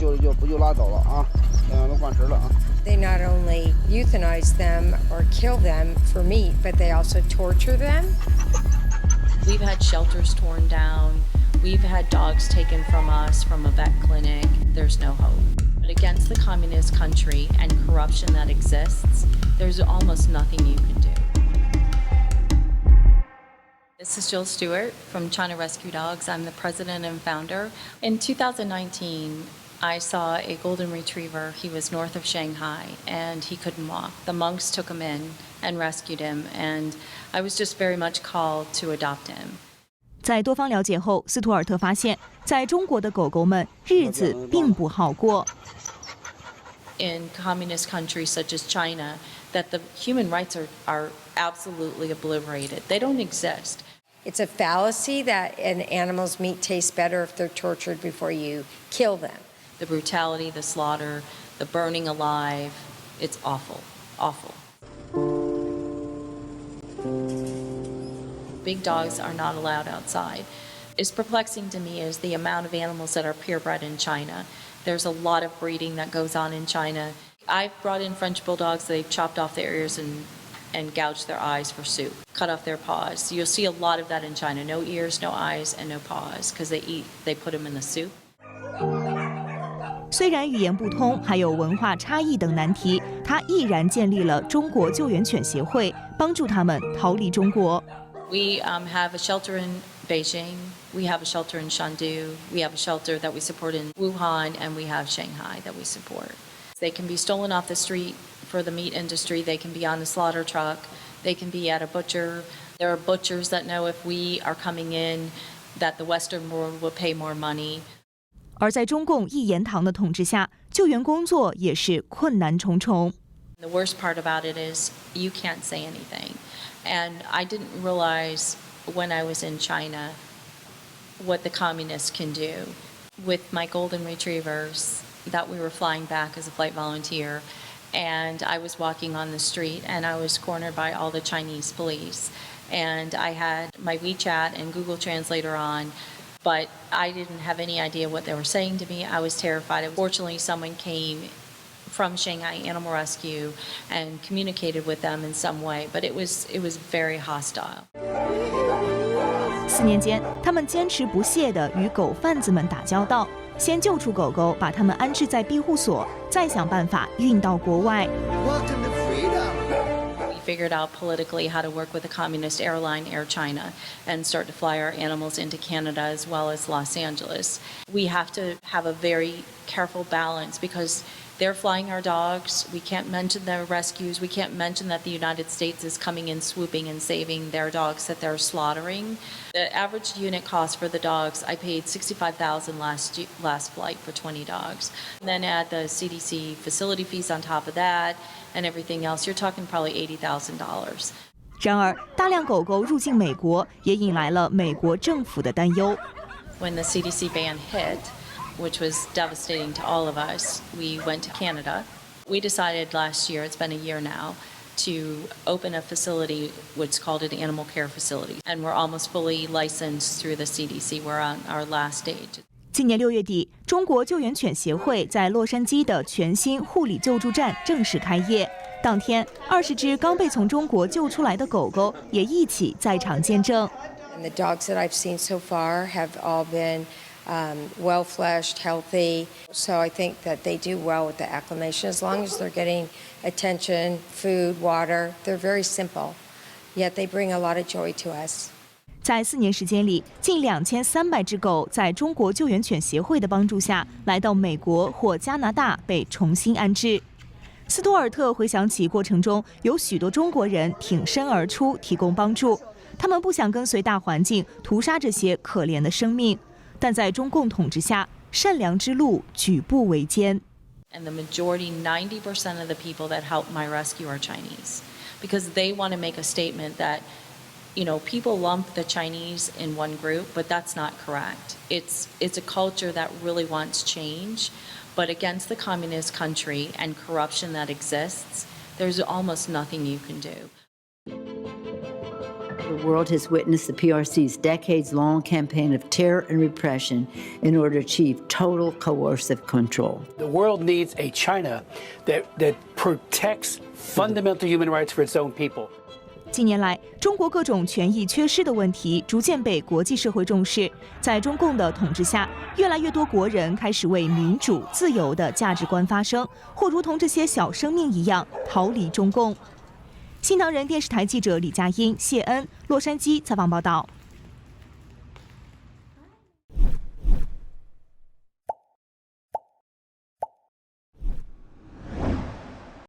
救了救，不就拉走了啊，养都灌食了啊。They not only euthanize them or kill them for meat, but they also torture them. We've had shelters torn down. We've had dogs taken from us from a vet clinic. There's no hope. But against the communist country and corruption that exists, there's almost nothing you can do. This is Jill Steward from China Rescue Dogs. I'm the president and founder. In 2019, I saw a golden retriever. He was north of Shanghai, and he couldn't walk. The monks took him in and rescued him, and I was just very much called to adopt him. 在多方了解后，斯图尔特发现，在中国的狗狗们日子并不好过。In communist countries such as China, that the human rights are absolutely obliterated. They don't exist. It's a fallacy that an animal's meat tastes better if they're tortured before you kill them. The brutality, the slaughter, the burning alive, it's awful, awful. Big dogs are not allowed outside. It's perplexing to me is the amount of animals that are purebred in China. There's a lot of breeding that goes on in China. I've brought in French bulldogs. They've chopped off their ears and gouged their eyes for soup, cut off their paws. You'll see a lot of that in China. No ears, no eyes, and no paws, because they put them in the soup. 虽然语言不通，还有文化差异等难题，他毅然建立了中国救援犬协会，帮助他们逃离中国。We have a shelter in Beijing. We have a shelter in Shandu. We have a shelter that we support in Wuhan, and we have Shanghai that we support. They can be stolen off the street for the meat industry. They can be on the slaughter truck. They can be at a butcher. There are butchers that know if we are coming in, that the Western world will pay more money. 而在中共一言堂的统治下，救援工作也是困难重重。The worst part about it is you can't say anything. And I didn't realize when I was in China what the communists can do. With my golden retrievers that we were flying back as a flight volunteer, and I was walking on the street and I was cornered by all the Chinese police. And I had my WeChat and Google Translator on, but I didn't have any idea what they were saying to me. I was terrified. Fortunately, someone came from Shanghai Animal Rescue and communicated with them in some way, but it was very hostile. 4年间，他们坚持不懈地与狗贩子们打交道，先救出狗狗，把它们安置在庇护所，再想办法运到国外。We figured out politically how to work with the communist airline Air China and start to fly our animals into Canada as well as Los Angeles. We have to have a very careful balance because they're flying our dogs. We can't mention their rescues. We can't mention that the United States is coming in, swooping and saving their dogs that they're slaughtering. The average unit cost for the dogs, I paid $65,000 last flight for 20 dogs. And then add the CDC facility fees on top of that and everything else, you're talking probably $80,000. 然而，大量狗狗入境美国，也引来了美国政府的担忧。When the CDC ban hit, which was devastating to all of us, we went to Canada. We decided last year, it's been a year now, to open a facility, what's called an animal care facility. And we're almost fully licensed through the CDC. We're on our last stage. 今年6月底，中国救援犬协会在洛杉矶的全新护理救助站正式开业。当天，20只刚被从中国救出来的狗狗也一起在场见证。And the dogs that I've seen so far have all been well-fleshed, healthy. So I think that they do well with the acclimation as long as they're getting attention, food, water. They're very simple, yet they bring a lot of joy to us. 在4年时间里，近2300只狗在中国救援犬协会的帮助下，来到美国或加拿大被重新安置。斯图尔特回想起过程中有许多中国人挺身而出提供帮助，他们不想跟随大环境屠杀这些可怜的生命，但在中共统治下，善良之路举步维艰。And the majority, 90% of the people that help my rescue are Chinese, because they want to make a statement that, you know, people lump the Chinese in one group, but that's not correct. It's a culture that really wants change, but against the communist country and corruption that exists, there's almost nothing you can do. The world has witnessed the PRC's decades-long campaign of terror and repression in order to achieve total coercive control. The world needs a China that protects fundamental human rights for its own people. 近年来，中国各种权益缺失的问题逐渐被国际社会重视。在中共的统治下，越来越多国人开始为民主、自由的价值观发声，或如同这些小生命一样逃离中共。新唐人电视台记者李佳音、谢恩，洛杉矶采访报道。